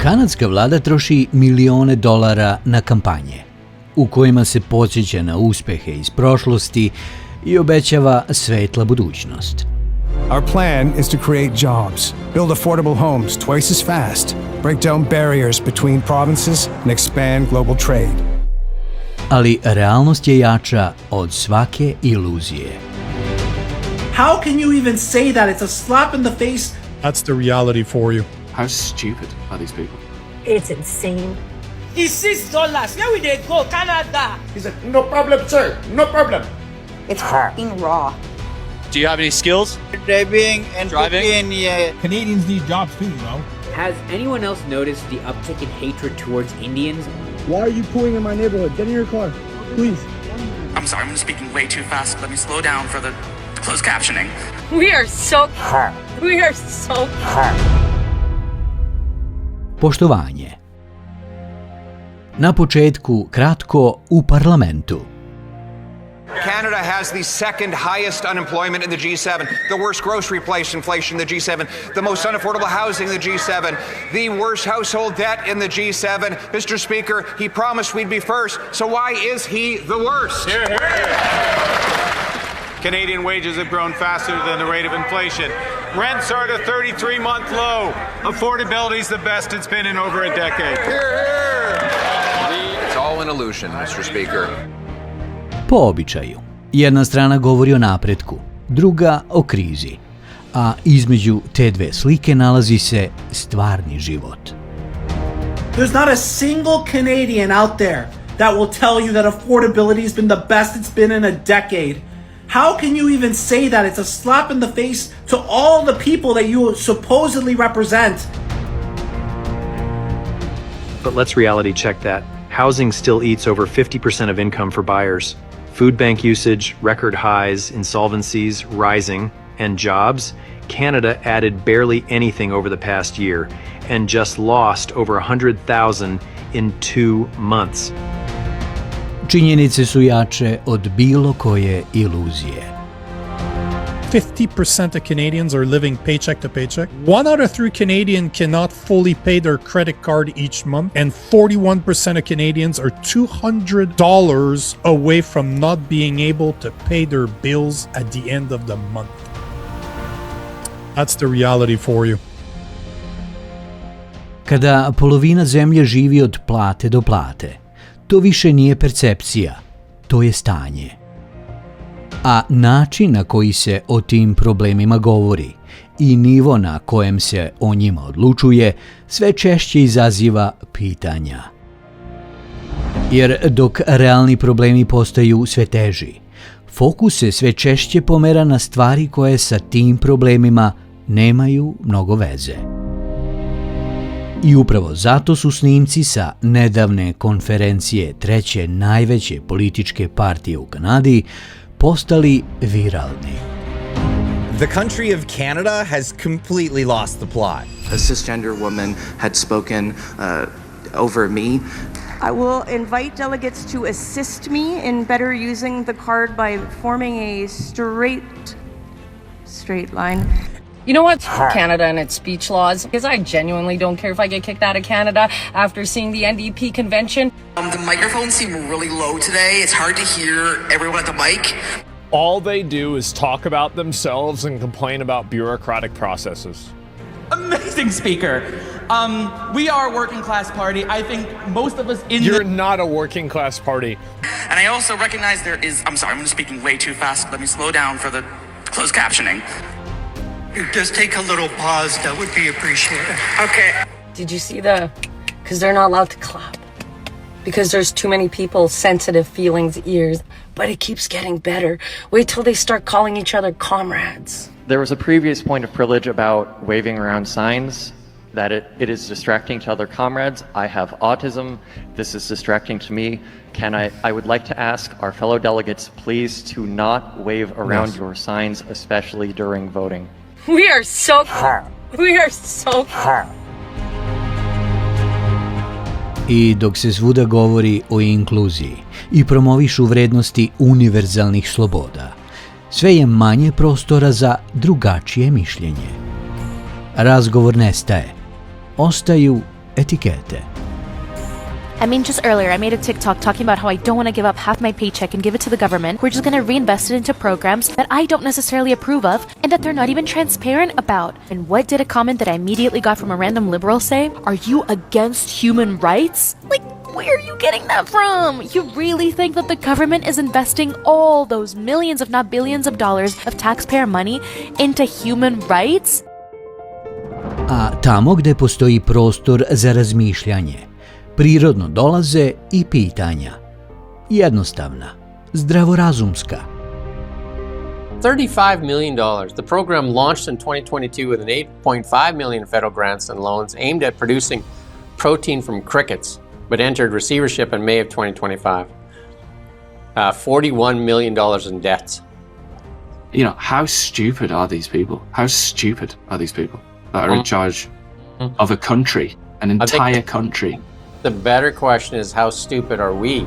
Kanadska vlada troši milione dolara na kampanje, u kojima se podsjeća na uspehe iz prošlosti i obećava svetla budućnost. Our plan is to create jobs, build affordable homes twice as fast, break down barriers between provinces and expand global trade. Ali realnost je jača od svake iluzije. How can you even say that? It's a slap in the face. That's the reality for you. How stupid are these people? It's insane. It's $6. Where we they go? Canada. He said, no problem, sir. No problem. It's fucking raw. Do you have any skills? Driving and Driving? yeah. Canadians need jobs too, you know? Has anyone else noticed the uptick in hatred towards Indians? Why are you pulling in my neighborhood? Get in your car, please. I'm sorry, I'm speaking way too fast. Let me slow down for the closed captioning. We are so Poštovanje. Na početku kratko u parlamentu. Canada has the second highest unemployment in the G7, the worst grocery price inflation in the G7, the most unaffordable housing in the G7, the worst household debt in the G7. Mr. Speaker, he promised we'd be first, so why is he the worst? Canadian wages have grown faster than the rate of inflation. Rents are at a 33-month low. Affordability is the best it's been in over a decade. It's all an illusion, Mr. Speaker. Po običaju, jedna strana govori o napretku, druga o krizi, a između te dve slike nalazi se stvarni život. There's not a single Canadian out there that will tell you that affordability has been the best it's been in a decade. How can you even say that? It's a slap in the face to all the people that you supposedly represent. But let's reality check that. Housing still eats over 50% of income for buyers. Food bank usage, record highs, insolvencies rising, and jobs. Canada added barely anything over the past year and just lost over 100,000 in 2 months. Činjenice su jače od bilo koje iluzije. 50% of Canadians are living paycheck to paycheck. 1 out of 3 Canadians cannot fully pay their credit card each month. And 41% of Canadians are $200 away from not being able to pay their bills at the end of the month. That's the reality for you. Kada polovina zemlje živi od plate do plate, to više nije percepcija, to je stanje. A način na koji se o tim problemima govori i nivo na kojem se o njima odlučuje sve češće izaziva pitanja. Jer dok realni problemi postaju sve teži, fokus se sve češće pomera na stvari koje sa tim problemima nemaju mnogo veze. I upravo zato su snimci sa nedavne konferencije treće najveće političke partije u Kanadi postali viralni. The country of Canada has completely lost the plot. A cisgender woman had spoken over me. I will invite delegates to assist me in better using the card by forming a straight line. You know what? Canada and its speech laws, because I genuinely don't care if I get kicked out of Canada after seeing the NDP convention. The microphones seem really low today. It's hard to hear everyone at the mic. All they do is talk about themselves and complain about bureaucratic processes. Amazing speaker. We are a working class party. I think most of us You're not a working class party. And I also recognize there is, I'm sorry, I'm speaking way too fast. Let me slow down for the closed captioning. Just take a little pause. That would be appreciated. Okay. Did you see because they're not allowed to clap. Because there's too many people, sensitive feelings, ears. But it keeps getting better. Wait till they start calling each other comrades. There was a previous point of privilege about waving around signs, that it is distracting to other comrades. I have autism. This is distracting to me. I would like to ask our fellow delegates, please, to not wave around your signs, especially during voting. We are so I dok se svuda govori o inkluziji i promovišu vrednosti univerzalnih sloboda, sve je manje prostora za drugačije mišljenje. Razgovor nestaje. Ostaju etikete. I mean, just earlier, I made a TikTok talking about how I don't want to give up half my paycheck and give it to the government. We're just going to reinvest it into programs that I don't necessarily approve of and that they're not even transparent about. And what did a comment that I immediately got from a random liberal say? Are you against human rights? Like, where are you getting that from? You really think that the government is investing all those millions, if not billions of dollars of taxpayer money into human rights? A tamo gde postoji prostor za razmišljanje, prirodno dolaze i pitanja. Jednostavna, zdravorazumska. $35 million. The program launched in 2022 with an $8.5 million federal grants and loans aimed at producing protein from crickets, but entered receivership in May of 2025. $41 million in debts. You know, how stupid are these people? How stupid are these people that are in charge of a country, an entire country? The better question is, how stupid are we?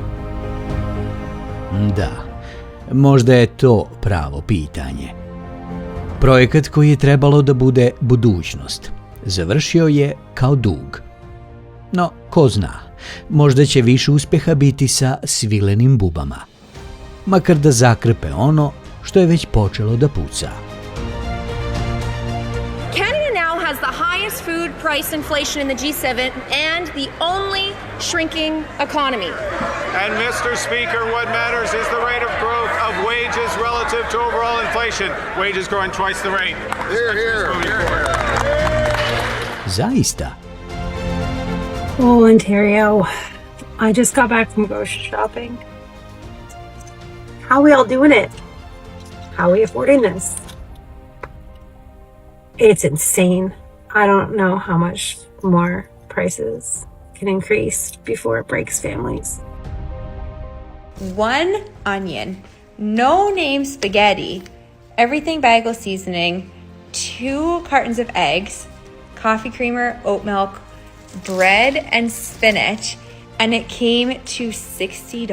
Da, možda je to pravo pitanje. Projekat koji je trebalo da bude budućnost, završio je kao dug. No, ko zna, možda će više uspjeha biti sa svilenim bubama. Makar da zakrpe ono što je već počelo da puca. The highest food price inflation in the G7 and the only shrinking economy. And Mr. Speaker, what matters is the rate of growth of wages relative to overall inflation. Wages growing twice the rate. Here, here. Zaista. Oh, Ontario. I just got back from grocery shopping. How are we all doing it? How are we affording this? It's insane. I don't know how much more prices can increase before it breaks families. 1 onion, no name spaghetti, everything bagel seasoning, 2 cartons of eggs, coffee creamer, oat milk, bread, and spinach, and it came to $60.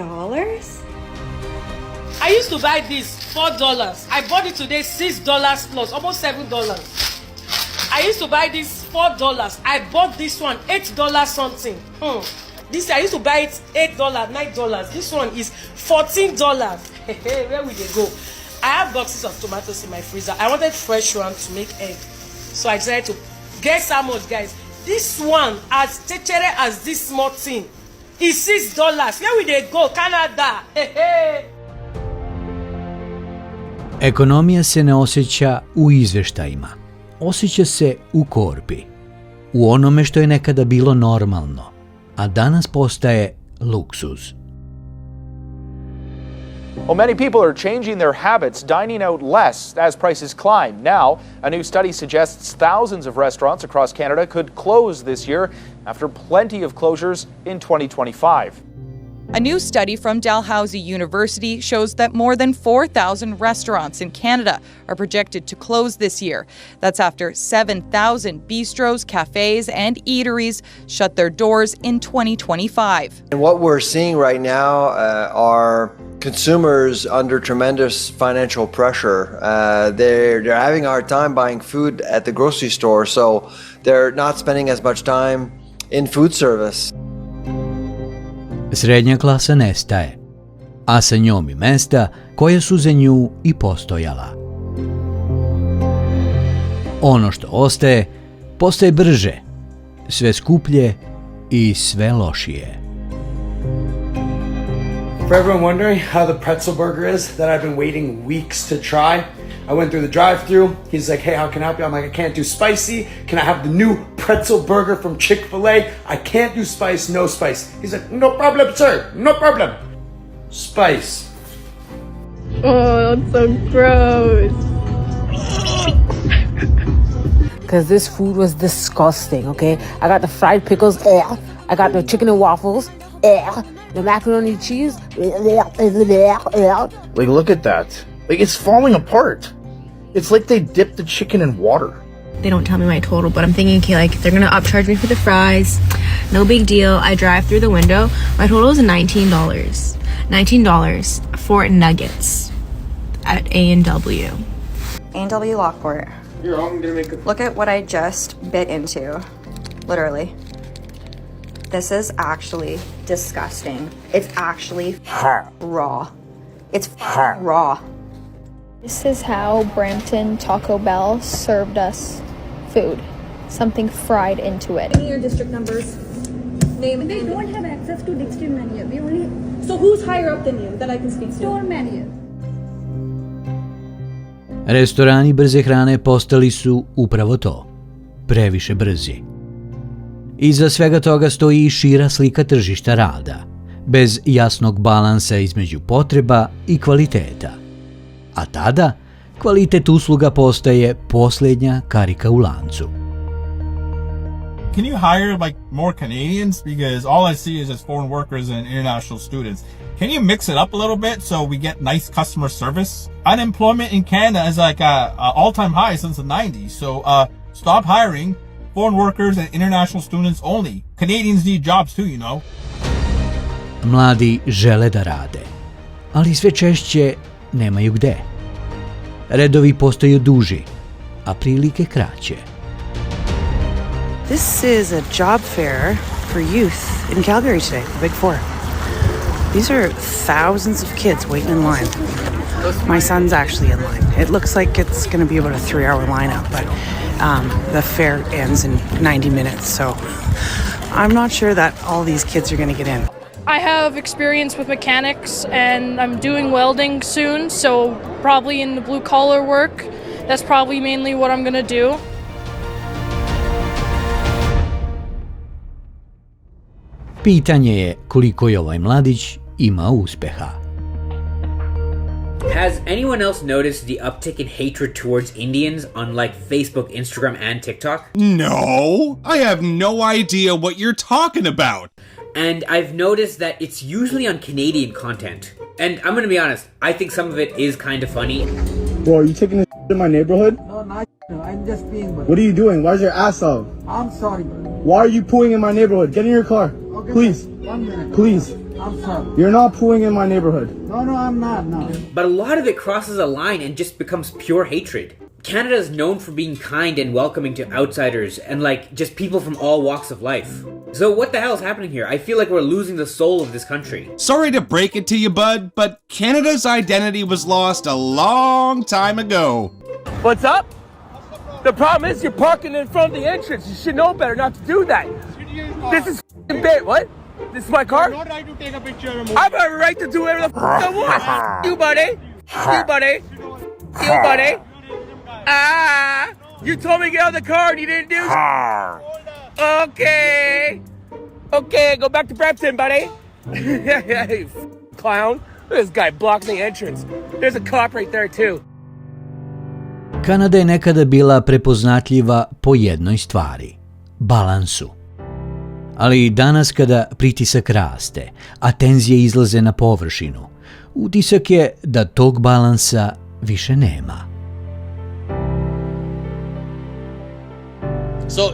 I used to buy this $4. I bought it today $6 plus, almost $7. I used to buy this $4. I bought this one $8 something. This I used to buy it $8, $9. This one is $14. Where will they go? I have boxes of tomatoes in my freezer. I wanted fresh one to make egg, so I decided to guess how much, guys. This one, as techere as this small thing, is $6. Where will they go? Canada. Ekonomija se ne osjeća u izveštajima. Osjeća se u korpi, u onome što je nekada bilo normalno, a danas postaje luksuz. Well, many people are changing their habits, dining out less as prices climb. Now, a new study suggests thousands of restaurants across Canada could close this year after plenty of closures in 2025. A new study from Dalhousie University shows that more than 4,000 restaurants in Canada are projected to close this year. That's after 7,000 bistros, cafes, and eateries shut their doors in 2025. And what we're seeing right now are consumers under tremendous financial pressure. They're having a hard time buying food at the grocery store, so they're not spending as much time in food service. Srednja klasa nestaje, a sa njom i mesta koja su za nju i postojala. Ono što ostaje, postaje brže, sve skuplje i sve lošije. For everyone wondering how the pretzel burger is that I've been waiting weeks to try, I went through the drive-thru. He's like, hey, how can I help you? I'm like, I can't do spicy. Can I have the new pretzel burger from Chick-fil-A? I can't do spice, no spice. He's like, no problem, sir, no problem. Spice. Oh, that's so gross. Because this food was disgusting, okay? I got the fried pickles, I got the chicken and waffles, the macaroni and cheese. Like, look at that. Like, it's falling apart. It's like they dipped the chicken in water. They don't tell me my total, but I'm thinking, okay, like, they're gonna upcharge me for the fries. No big deal. I drive through the window. My total is $19. $19 for nuggets at A&W. A&W Lockport. Here, I'm gonna make a... Look at what I just bit into. Literally. This is actually disgusting. It's actually raw. It's raw. This is how Brampton Taco Bell served us food. Something fried into it. Your district numbers. Name. They don't have access to district menu. We only. So who's higher up than you that I can speak to? Store menu. Restorani brze hrane postali su upravo to, previše brzi. Iza svega toga stoji i šira slika tržišta rada, bez jasnog balansa između potreba i kvaliteta. A tada, kvalitet usluga postaje posljednja karika u lancu. Can you hire like more Canadians? Because all I see is just foreign workers and international students. Can you mix it up a little bit so we get nice customer service? Unemployment in Canada is like a all-time high since the 90s. So stop hiring foreign workers and international students only. Canadians need jobs too, you know. Mladi žele da rade, ali sve češće nemaju gde. Redovi postaju duži, a prilike kraće. This is a job fair for youth in Calgary today, the Big Four. These are thousands of kids waiting in line. My son's actually in line. It looks like it's going to be about a 3-hour lineup, but the fair ends in 90 minutes, so I'm not sure that all these kids are going to get in. I have experience with mechanics and I'm doing welding soon, so probably in the blue collar work. That's probably mainly what I'm going to do. Pitanje je koliko je ovaj mladić ima uspeha. Has anyone else noticed the uptick in hatred towards Indians on like Facebook, Instagram, and TikTok? No, I have no idea what you're talking about. And I've noticed that it's usually on Canadian content. And I'm gonna be honest, I think some of it is kind of funny. Bro, are you taking this in my neighborhood? No, not I'm just being. What are you doing? Why's your ass out? I'm sorry, bro. Why are you pooing in my neighborhood? Get in your car. Okay, please. 1 minute. Please. I'm sorry. You're not pooing in my neighborhood. No, I'm not, no. But a lot of it crosses a line and just becomes pure hatred. Canada is known for being kind and welcoming to outsiders and like just people from all walks of life. So what the hell is happening here? I feel like we're losing the soul of this country. Sorry to break it to you, bud, but Canada's identity was lost a long time ago. What's up? The problem is you're parking in front of the entrance. You should know better not to do that. This is f***ing bait. What? This is my car? Not right to take a picture of I have a right to do whatever the f*** I want. You, buddy. You, buddy. You, buddy. Ah! You told me to get out of the car and you didn't do so. Okay. Okay, go back to Brampton, buddy. You clown. Look at this guy blocking the entrance. There's a cop right there, too. Kanada je nekada bila prepoznatljiva po jednoj stvari – balansu. Ali danas kada pritisak raste, a tenzije izlaze na površinu, utisak je da tog balansa više nema.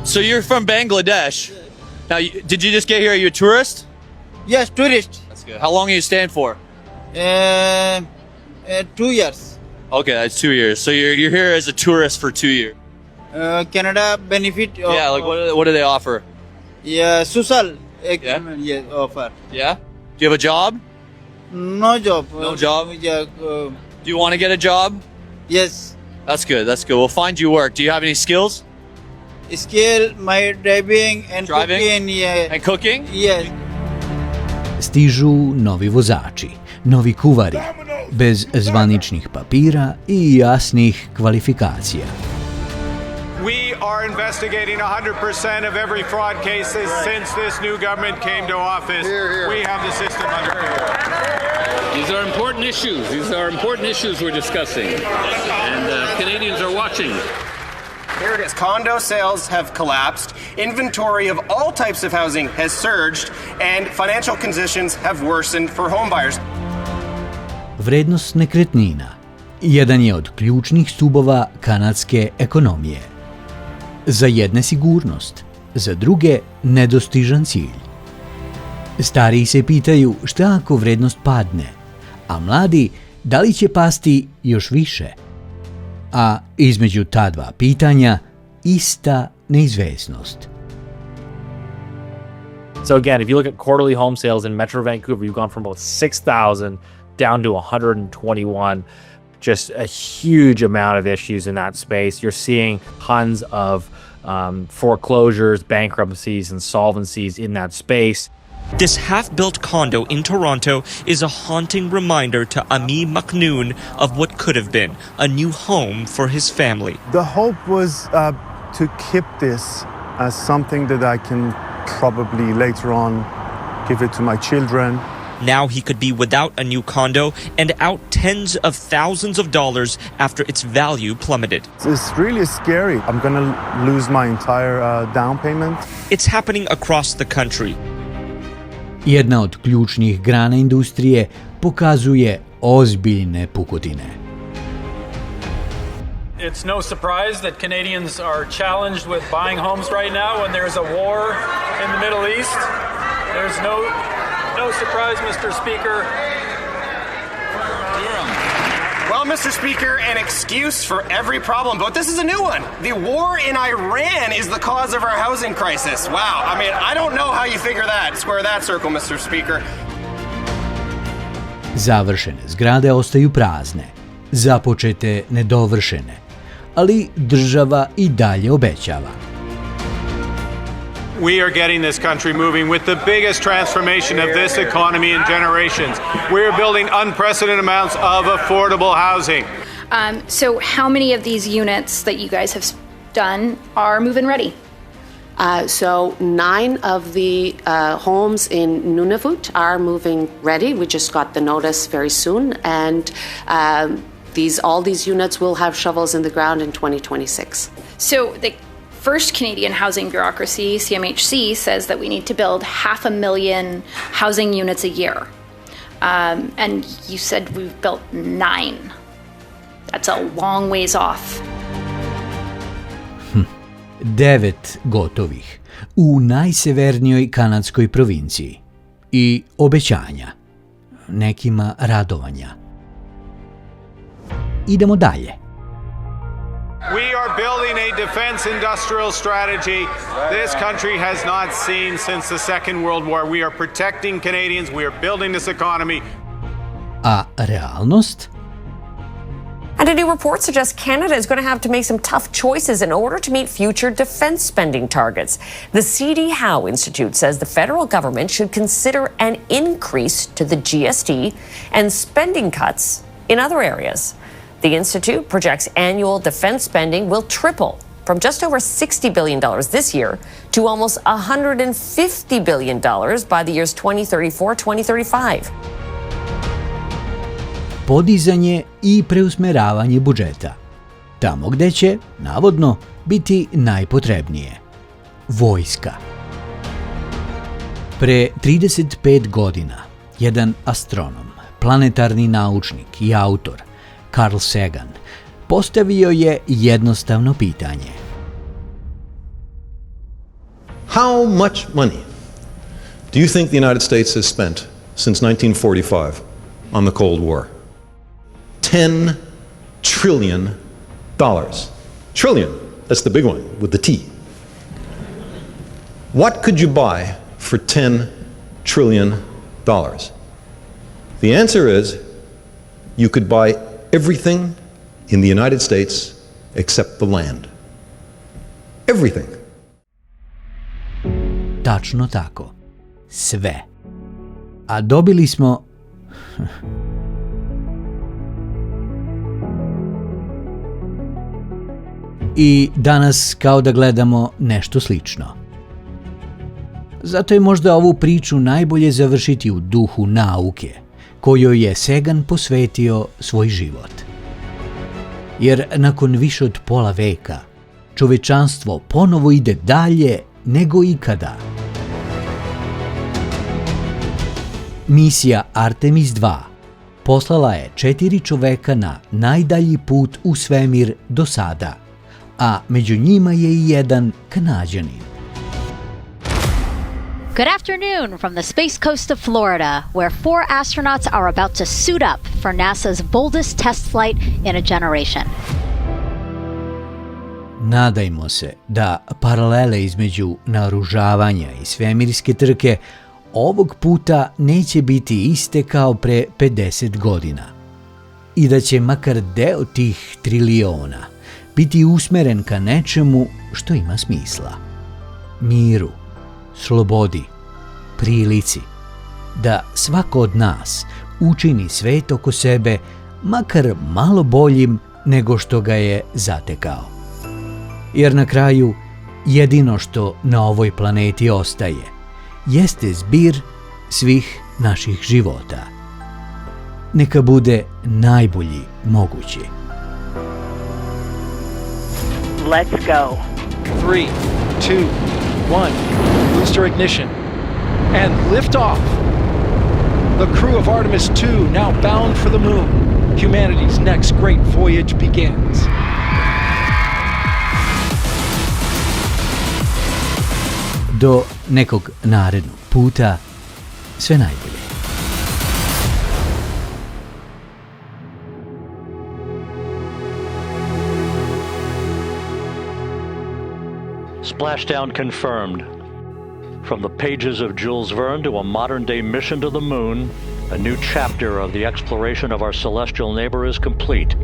So you're from Bangladesh. Now, did you just get here? Are you a tourist? Yes, tourist. That's good. How long are you staying for? 2 years. Okay, that's 2 years. So you're here as a tourist for 2 years. Canada benefit. Yeah, like what do they offer? Yeah, social. Yeah, offer. Yeah. Do you have a job? No job. No job. Yeah. Do you want to get a job? Yes. That's good. That's good. We'll find you work. Do you have any skills? Skill, my driving and cooking. Yeah. And cooking? Yes. Stižu novi vozači, novi kuvari, bez zvaničnih papira i jasnih kvalifikacija. We are investigating 100% of every fraud cases since this new government came to office. We have the system under control. These are important issues. These are important issues we're discussing. And Canadians are watching. Here it is. Condo sales have collapsed. Inventory of all types of housing has surged. And financial conditions have worsened for home buyers. Vrednost nekretnina jedan je od ključnih stubova kanadske ekonomije. Za jedne sigurnost, za druge nedostižan cilj. Stariji se pitaju šta ako vrednost padne, a mladi da li će pasti još više. A između ta dva pitanja ista neizvesnost. So again, if you look at quarterly home sales in Metro Vancouver, you've gone from about 6,000 down to 121. Just a huge amount of issues in that space. You're seeing tons of foreclosures, bankruptcies, insolvencies in that space. This half-built condo in Toronto is a haunting reminder to Ami Maknoon of what could have been a new home for his family. The hope was to keep this as something that I can probably later on give it to my children. Now he could be without a new condo and out tens of thousands of dollars after its value plummeted. It's really scary. I'm gonna lose my entire down payment. It's happening across the country. Jedna od ključnih grana industrije pokazuje ozbiljne pukotine. It's no surprise that Canadians are challenged with buying homes right now when there's a war in the Middle East. There's no surprise, Mr. Speaker. Well, Mr. Speaker, an excuse for every problem, but this is a new one. The war in Iran is the cause of our housing crisis. Wow, I mean, I don't know how you figure that, square that circle, Mr. Speaker. Završene zgrade ostaju prazne, započete nedovršene, ali država i dalje obećava. We are getting this country moving with the biggest transformation of this economy in generations. We're building unprecedented amounts of affordable housing. So how many of these units that you guys have done are move-in ready? So 9 of the homes in Nunavut are moving ready. We just got the notice very soon, and all these units will have shovels in the ground in 2026. So the first Canadian housing bureaucracy, CMHC, says that we need to build 500,000 housing units a year. And you said we've built 9. That's a long ways off. 9 gotovih u najsevernijoj kanadskoj provinciji. I obećanja, nekima radovanja. Idemo dalje. We are building a defense industrial strategy this country has not seen since the Second World War. We are protecting Canadians. We are building this economy. A realnost? And a new report suggests Canada is going to have to make some tough choices in order to meet future defense spending targets. The C.D. Howe Institute says the federal government should consider an increase to the GST and spending cuts in other areas. The Institute projects annual defense spending will triple from just over $60 billion this year to almost $150 billion by the years 2034-2035. Podizanje i preusmeravanje budžeta. Tamo gde će, navodno, biti najpotrebnije. Vojska. Pre 35 godina, jedan astronom, planetarni naučnik i autor, Carl Sagan, postavio je jednostavno pitanje. How much money do you think the United States has spent since 1945 on the Cold War? $10 trillion. Trillion, that's the big one with the T. What could you buy for $10 trillion? The answer is you could buy everything in the United States except the land. Everything. Tačno tako. Sve. A dobili smo... I danas kao da gledamo nešto slično. Zato je možda ovu priču najbolje završiti u duhu nauke, kojoj je Sagan posvetio svoj život. Jer nakon više od pola veka, čovečanstvo ponovo ide dalje nego ikada. Misija Artemis 2 poslala je 4 čoveka na najdalji put u svemir do sada, a među njima je i jedan Kanađanin. Good afternoon from the Space Coast of Florida, where 4 astronauts are about to suit up for NASA's boldest test flight in a generation. Nadajmo se da paralele između naoružavanja i svemirske trke ovog puta neće biti iste kao pre 50 godina i da će makar deo tih triliona biti usmeren ka nečemu što ima smisla. Miru, slobodi, prilici, da svako od nas učini svet oko sebe makar malo boljim nego što ga je zatekao. Jer na kraju jedino što na ovoj planeti ostaje jeste zbir svih naših života. Neka bude najbolji mogući. Let's go. 3, 2, 1. Booster ignition. And lift off. The crew of Artemis 2 now bound for the moon. Humanity's next great voyage begins. Do nekog narednog puta, sve najbolje. Splashdown confirmed. From the pages of Jules Verne to a modern-day mission to the moon, a new chapter of the exploration of our celestial neighbor is complete.